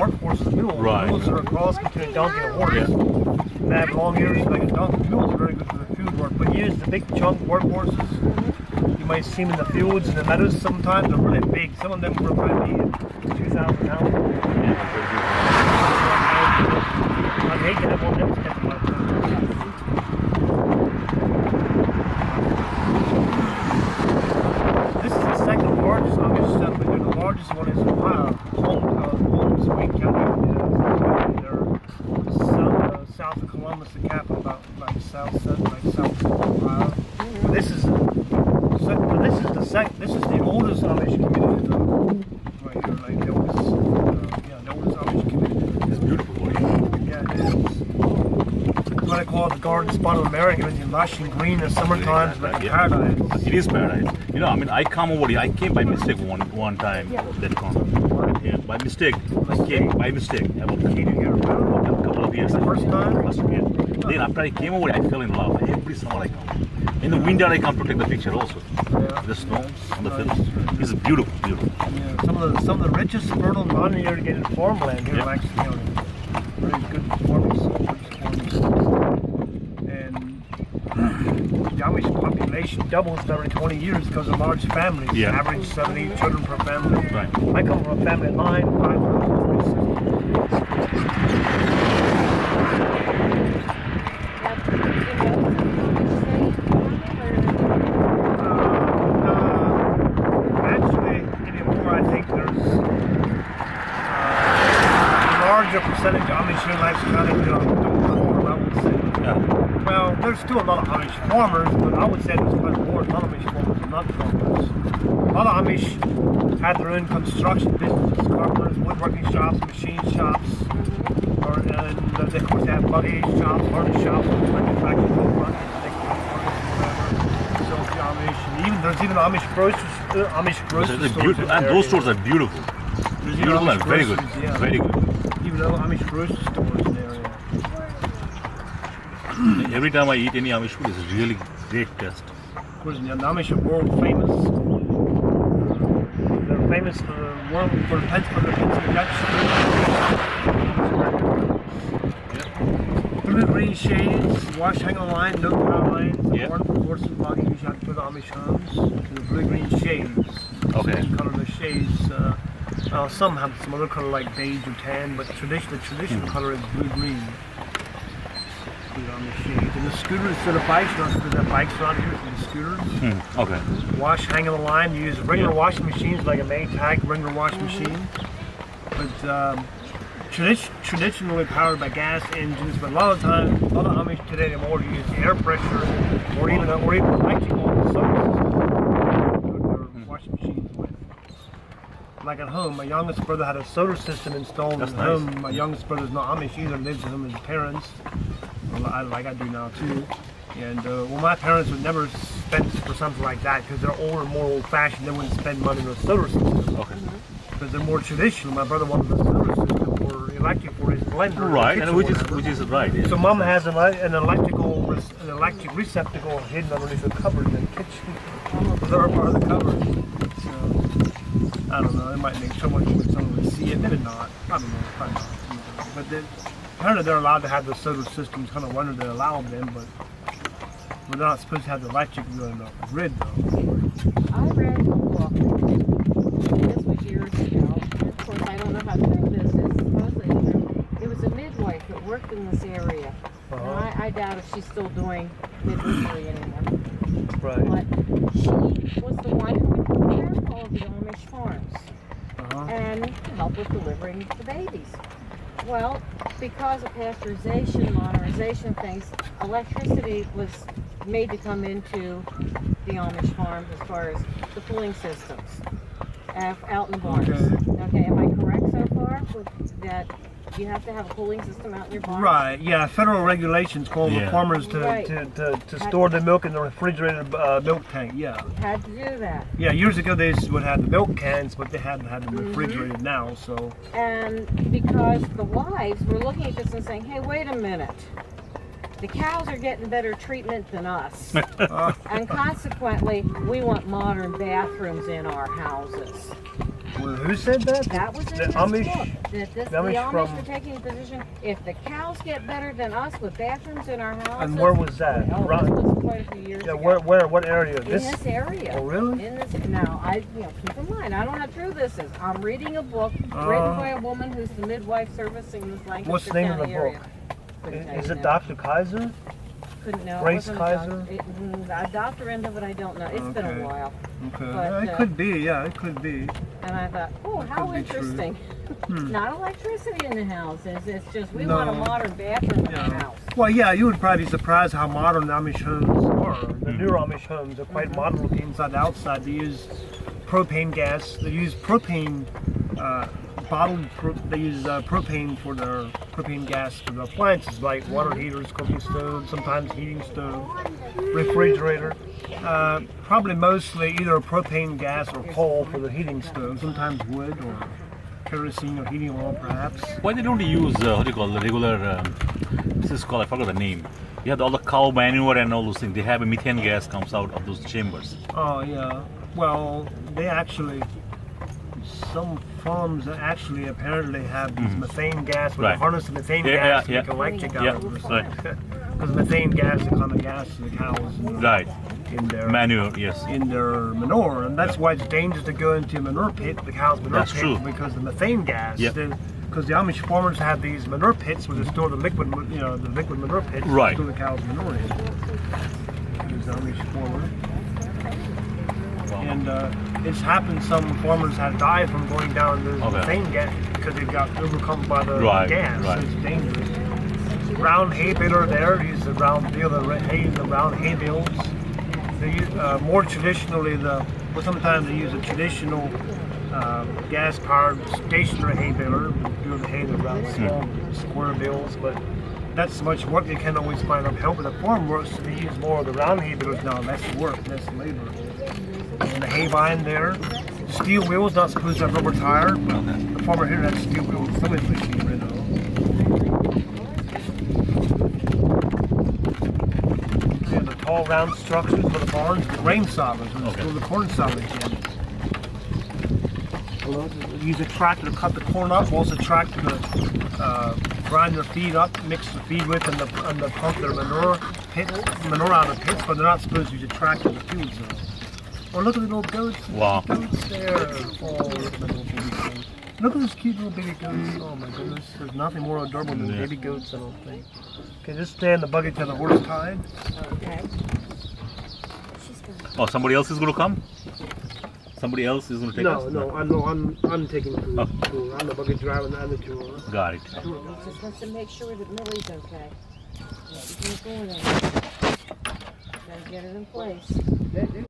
workhorses. Mules. Right. Mules are a cross between a donkey and a horse. Yeah. They have long ears like a donkey. Mules are very good for the field work, but use the big chunk workhorses. You might see them in the fields and the meadows sometimes. They're really big. Some of them were probably 2,000 pounds. I'd hate to have one of them stepping like that. This is the second largest Amish settlement. The largest one is Holmes, Wayne County. They're south of Columbus, the capital, about south of Ohio. This is the oldest Amish community, though. Right here, like the oldest Amish community. It's beautiful. Yeah, it is. It's what I call the Garden Spot of America. It's lush and green in the summertime, it's like paradise. It is paradise. I mean, I come over here. I came by mistake one time. That corner. Yeah, by mistake. I came by mistake. About a couple of years. The first time? Yeah. Then after I came over, I fell in love. Every summer I come. In the winter I come to take the picture also. Yeah. The snow on the fields. It's beautiful, beautiful. Yeah, some of the richest fertile non-irrigated farmland here in Lancaster County. Very good farming soils. And the Amish population doubles every 20 years because of large families. Yeah. Average 70 children per family. Right. I come from a family of 9, 5 Actually, anymore, I think there's a larger percentage of Amish here in Lancaster County don't farm, I would say. Yeah. Well, there's still a lot of Amish farmers, but I would say there's quite more non-Amish farmers than not farmers. A lot of Amish had their own construction businesses, carpenters, woodworking shops, machine shops, and of course they have buggy shops, harness shops, manufacturing buses, so the Amish, and there's even Amish grocery stores. Beautiful, and those stores are beautiful. There's even Beautiful Amish and very good. groceries, yeah. Very good. Even though Amish grocery stores in the area. Every time I eat any Amish food, it's really great taste. Of course, the Amish are world famous. They're famous for the world for the Dutch. Blue-green shades, wash hang on line, no power lines, worn for horses, buggies, usually out to the Amish homes. The blue-green shades. Okay. The color of the shades. Some have some other color like beige or tan, but the traditional color is blue-green. On the shades. And the scooters instead of bikes, because there are bikes around here for the scooters. Okay. Wash hang on the line, use regular washing machines like a Maytag regular washing machine. But traditionally powered by gas engines, but a lot of Amish today they more use air pressure or even electrical solar systems to their washing machines with. Like at home, my youngest brother had a solar system installed at home. My youngest brother's not Amish either, lives with him with his parents, like I do now too. And my parents would never spend for something like that because they're older, more old-fashioned. They wouldn't spend money on a solar system. Okay. Because they're more traditional. My brother wanted a solar system for electric for his blender. Right, and which is right. Yeah. So Mom has an electric receptacle hidden underneath the cupboard in the kitchen. The other part of the cupboard. So I don't know. It might make so much when someone would see it. Maybe not. I don't know. Probably not. But apparently they're allowed to have the solar systems. Kind of wonder they allow them, but we're not supposed to have the electric on the grid though. I read a book. This was years ago. Of course, I don't know how true this is. Supposedly, it was a midwife that worked in this area. And I doubt if she's still doing midwifery anymore. Right. But she was the one who would prepare all of the Amish farms and help with delivering the babies. Well, because of pasteurization, modernization things, electricity was made to come into the Amish farms as far as the cooling systems out in the barns. Okay, am I correct so far with that? You have to have a cooling system out in your barns? Right, yeah, federal regulations call the farmers to store the milk in the refrigerated milk tank, You had to do that. Yeah, years ago they would have the milk cans, but they hadn't had them refrigerated now, so. And because the wives were looking at this and saying, hey, wait a minute. The cows are getting better treatment than us. And consequently, we want modern bathrooms in our houses. Well, who said that? That was in The this Amish- book. That the Amish Amish from- were taking the position, if the cows get better than us with bathrooms in our houses. And where was that? Oh, Right- this was quite a few years Yeah, ago. where, what area? In this area. Oh, really? In this, now, keep in mind, I don't know how true this is. I'm reading a book written by a woman who's the midwife servicing this Lancaster What's the name of County the area. book? Couldn't tell Is you it now. Dr. Kaiser? Couldn't know. Grace It wasn't Kaiser? the doctor end of it, I don't know. It's been Okay. a while. Okay. But, Yeah, it could be, yeah, it could be. And I thought, oh, That how could be true. interesting. Hmm. Not electricity in the house. It's just we No. want a modern bathroom in Yeah. the house. Well, yeah, you would probably be surprised how modern Amish homes are. The newer Amish homes are quite modern looking inside and outside. They use propane gas. They use propane, they use propane for their propane gas for the appliances like water heaters, cooking stoves, sometimes heating stove, refrigerator. Probably mostly either propane gas or coal for the heating stove, sometimes wood or kerosene or heating oil perhaps. Why they don't use what do you call the regular? This is called, I forgot the name. You have all the cow manure and all those things. They have a methane gas comes out of those chambers. Oh yeah. Well, they actually, some farms actually apparently have these methane gas, where Right. they harness the methane Yeah, gas yeah, to make yeah. electric out Yeah, of it. right. Because methane gas is the kind of gas to the cows Right. in their Manure, yes. in their manure, and that's why it's dangerous to go into a manure pit, the cow's manure That's pit, true. because the methane gas. Yep. Because the Amish farmers have these manure pits where they store the liquid, the liquid manure pits Right. to store the cow's manure in. These Amish farmers. And it's happened some farmers have died from going down the Okay. methane gas because they got overcome by the Right, gas. right. It's dangerous. Round hay baler there, use the round bale, the round hay bales. They use, more traditionally, sometimes they use a traditional gas-powered stationary hay baler, do the hay in the round small square bales, but that's much work. You can't always find them help with the farm work, so they use more of the round hay balers now, less work, less labor. And the hay vine there, steel wheels, not supposed to have rubber tire. The farmer here has steel wheels, some of his machinery though. And the tall round structures for the barns, the grain silos, and Okay. store the corn silage in. Use a tractor to cut the corn up, also tractor to grind their feed up, mix the feed with, and the pump their manure out of the pits, but they're not supposed to use a tractor in the fields though. Oh, look at the little goats. Wow. Goats there. Oh, look at the little baby goats. Look at those cute little baby goats. Oh my goodness. There's nothing more adorable than Yeah. baby goats, I don't think. Okay, just stay in the buggy till the horse tied. Okay. Oh, somebody else is going to come? Somebody else is going to take us? I'm taking the Oh. tour. I'm the buggy driver and the other two are. Got it. He just wants to make sure that Millie's okay. Yeah, he's going in. Gotta get it in place.